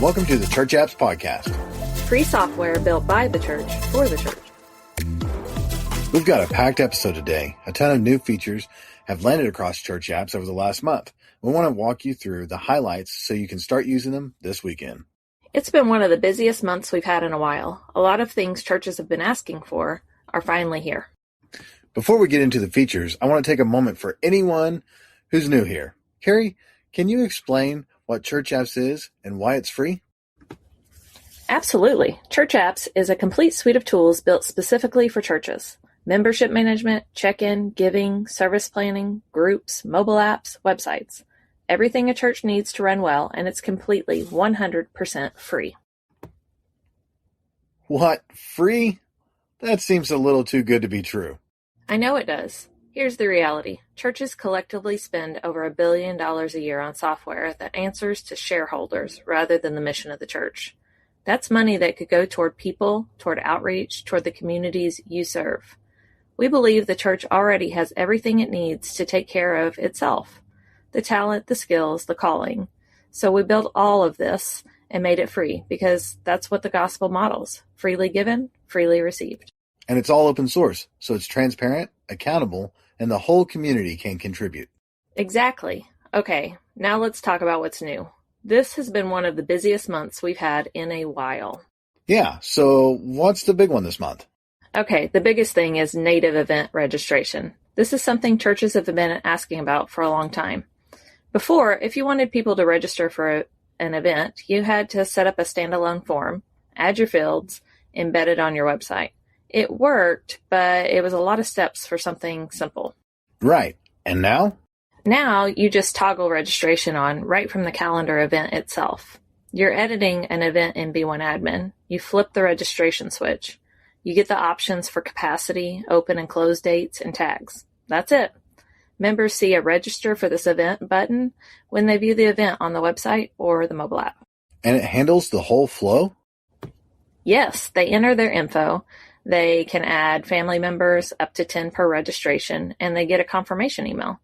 Welcome to the ChurchApps podcast. Free software built by the church for the church. We've got a packed episode today. A ton of new features have landed across ChurchApps over the last month. We want to walk you through the highlights so you can start using them this weekend. It's been one of the busiest months we've had in a while. A lot of things churches have been asking for are finally here. Before we get into the features, I want to take a moment for anyone who's new here. Carrie, can you explain what ChurchApps is and why it's free? Absolutely. ChurchApps is a complete suite of tools built specifically for churches. Membership management, check-in, giving, service planning, groups, mobile apps, websites. Everything a church needs to run well, and it's completely 100% free. What? Free? That seems a little too good to be true. I know it does. Here's the reality. Churches collectively spend over $1 billion a year on software that answers to shareholders rather than the mission of the church. That's money that could go toward people, toward outreach, toward the communities you serve. We believe the church already has everything it needs to take care of itself. The talent, the skills, the calling. So we built all of this and made it free because that's what the gospel models. Freely given, freely received. And it's all open source, so it's transparent, accountable, and the whole community can contribute. Exactly. Okay, now let's talk about what's new. This has been one of the busiest months we've had in a while. Yeah, so what's the big one this month? Okay, the biggest thing is native event registration. This is something churches have been asking about for a long time. Before, if you wanted people to register for an event, you had to set up a standalone form, add your fields, embed it on your website. It worked, but it was a lot of steps for something simple. Right. And now? Now, you just toggle registration on right from the calendar event itself. You're editing an event in B1 Admin. You flip the registration switch. You get the options for capacity, open and close dates, and tags. That's it. Members see a register for this event button when they view the event on the website or the mobile app. And it handles the whole flow? Yes, they enter their info. They can add family members up to 10 per registration, and they get a confirmation email.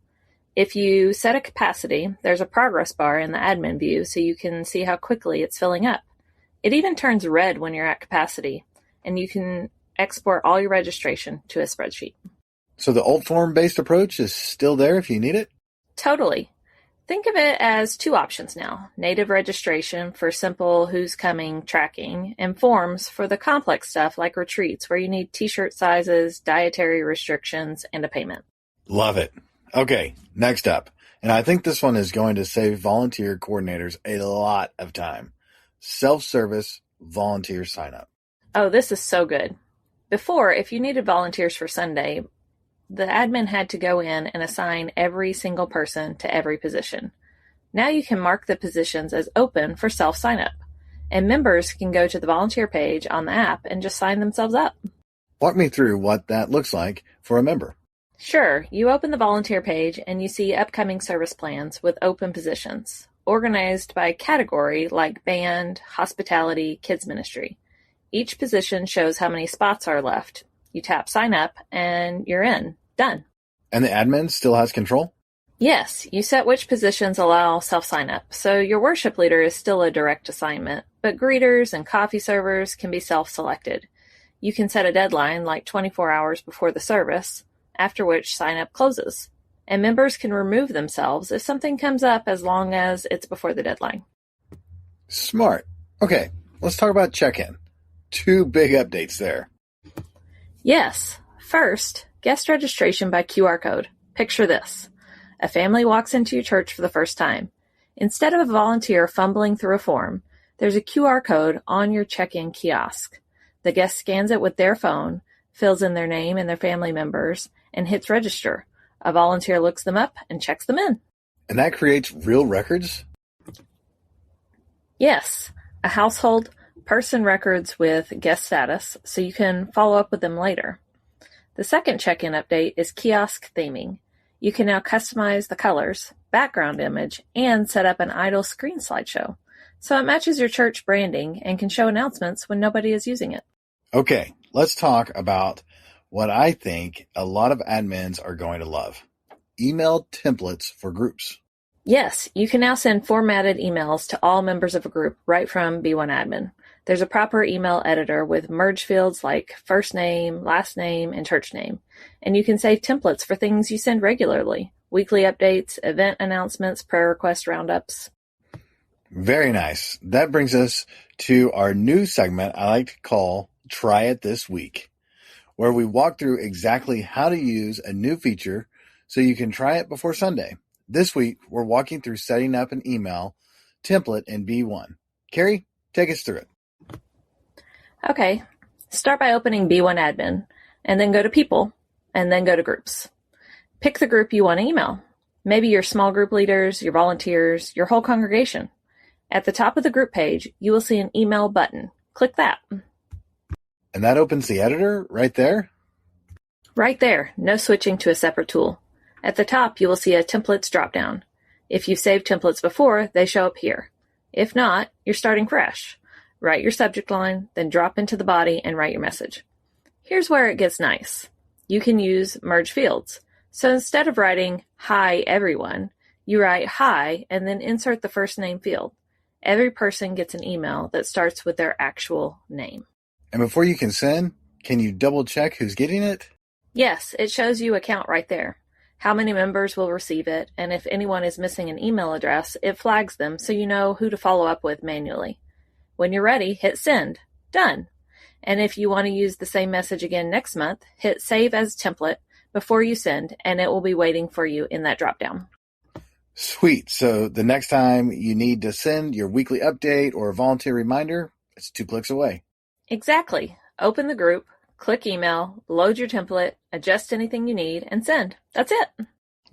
If you set a capacity, there's a progress bar in the admin view so you can see how quickly it's filling up. It even turns red when you're at capacity, and you can export all your registration to a spreadsheet. So the old form-based approach is still there if you need it? Totally. Think of it as two options now. Native registration for simple who's coming tracking, and forms for the complex stuff like retreats where you need t-shirt sizes, dietary restrictions, and a payment. Love it. Okay, next up. And I think this one is going to save volunteer coordinators a lot of time. Self-service volunteer sign-up. Oh, this is so good. Before, if you needed volunteers for Sunday, the admin had to go in and assign every single person to every position. Now you can mark the positions as open for self-sign-up, and members can go to the volunteer page on the app and just sign themselves up. Walk me through what that looks like for a member. Sure, you open the volunteer page and you see upcoming service plans with open positions, organized by category like band, hospitality, kids ministry. Each position shows how many spots are left. You tap sign up and you're in. Done. And the admin still has control? Yes, you set which positions allow self-sign-up, so your worship leader is still a direct assignment, but greeters and coffee servers can be self-selected. You can set a deadline like 24 hours before the service, after which sign-up closes, and members can remove themselves if something comes up as long as it's before the deadline. Smart. Okay, let's talk about check-in. 2 big updates there. Yes. First, guest registration by QR code. Picture this. A family walks into your church for the first time. Instead of a volunteer fumbling through a form, there's a QR code on your check-in kiosk. The guest scans it with their phone, fills in their name and their family members, and hits register. A volunteer looks them up and checks them in. And that creates real records? Yes. A household person records with guest status, so you can follow up with them later. The second check-in update is kiosk theming. You can now customize the colors, background image, and set up an idle screen slideshow, so it matches your church branding and can show announcements when nobody is using it. Okay, let's talk about what I think a lot of admins are going to love. Email templates for groups. Yes, you can now send formatted emails to all members of a group right from B1Admin. There's a proper email editor with merge fields like first name, last name, and church name. And you can save templates for things you send regularly. Weekly updates, event announcements, prayer request roundups. Very nice. That brings us to our new segment I like to call Try It This Week, where we walk through exactly how to use a new feature so you can try it before Sunday. This week, we're walking through setting up an email template in B1. Carrie, take us through it. Okay, start by opening B1Admin, and then go to People, and then go to Groups. Pick the group you want to email. Maybe your small group leaders, your volunteers, your whole congregation. At the top of the group page, you will see an email button. Click that. And that opens the editor right there? Right there, no switching to a separate tool. At the top, you will see a Templates dropdown. If you've saved templates before, they show up here. If not, you're starting fresh. Write your subject line, then drop into the body and write your message. Here's where it gets nice. You can use merge fields. So instead of writing, "Hi, everyone," you write "Hi" and then insert the first name field. Every person gets an email that starts with their actual name. And before you can send, can you double check who's getting it? Yes, it shows you a count right there. How many members will receive it, and if anyone is missing an email address, it flags them so you know who to follow up with manually. When you're ready, hit send. Done. And if you want to use the same message again next month, hit save as template before you send, and it will be waiting for you in that dropdown. Sweet. So the next time you need to send your weekly update or a volunteer reminder, it's 2 clicks away. Exactly. Open the group, click email, load your template, adjust anything you need, and send. That's it.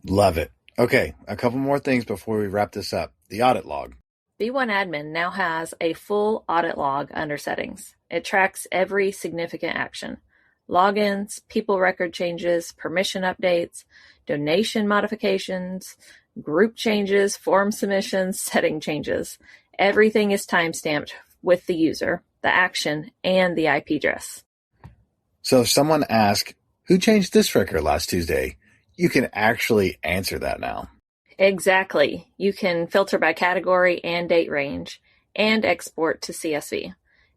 Love it. Okay, a couple more things before we wrap this up. The audit log. B1Admin now has a full audit log under settings. It tracks every significant action. Logins, people record changes, permission updates, donation modifications, group changes, form submissions, setting changes. Everything is timestamped with the user, the action, and the IP address. So if someone asks, who changed this record last Tuesday? You can actually answer that now. Exactly. You can filter by category and date range, and export to CSV.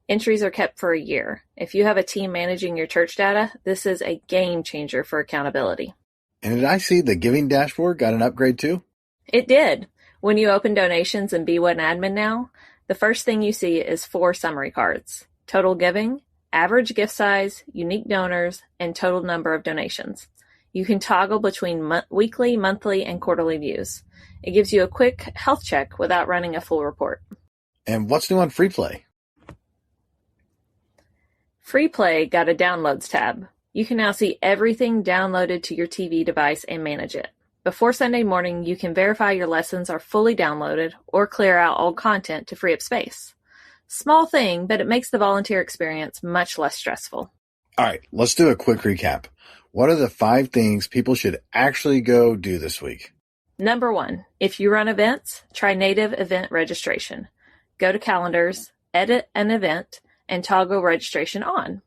Entries are kept for a year. If you have a team managing your church data, this is a game changer for accountability. And did I see the giving dashboard got an upgrade too? It did. When you open donations in B1Admin now, the first thing you see is 4 summary cards: total giving, average gift size, unique donors, and total number of donations. You can toggle between weekly, monthly, and quarterly views. It gives you a quick health check without running a full report. And what's new on Free Play? Free Play got a Downloads tab. You can now see everything downloaded to your TV device and manage it. Before Sunday morning, you can verify your lessons are fully downloaded or clear out old content to free up space. Small thing, but it makes the volunteer experience much less stressful. All right, let's do a quick recap. What are the 5 things people should actually go do this week? Number 1, if you run events, try native event registration. Go to calendars, edit an event, and toggle registration on.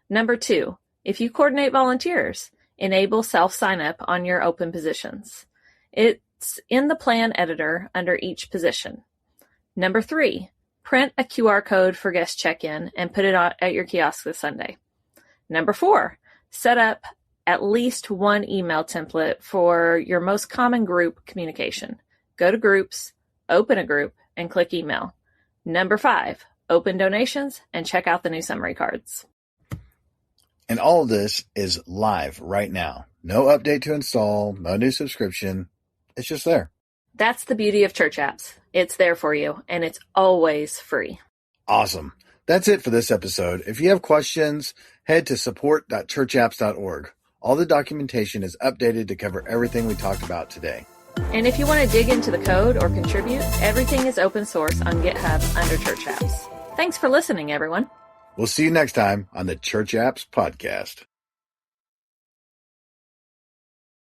Number 2, if you coordinate volunteers, enable self-sign-up on your open positions. It's in the plan editor under each position. Number 3, print a QR code for guest check-in and put it at your kiosk this Sunday. Number 4, set up at least one email template for your most common group communication. Go to Groups, open a group, and click Email. Number 5, open donations and check out the new summary cards. And all of this is live right now. No update to install, no new subscription. It's just there. That's the beauty of ChurchApps. It's there for you, and it's always free. Awesome. That's it for this episode. If you have questions, head to support.churchapps.org. All the documentation is updated to cover everything we talked about today. And if you want to dig into the code or contribute, everything is open source on GitHub under ChurchApps. Thanks for listening, everyone. We'll see you next time on the Church Apps Podcast.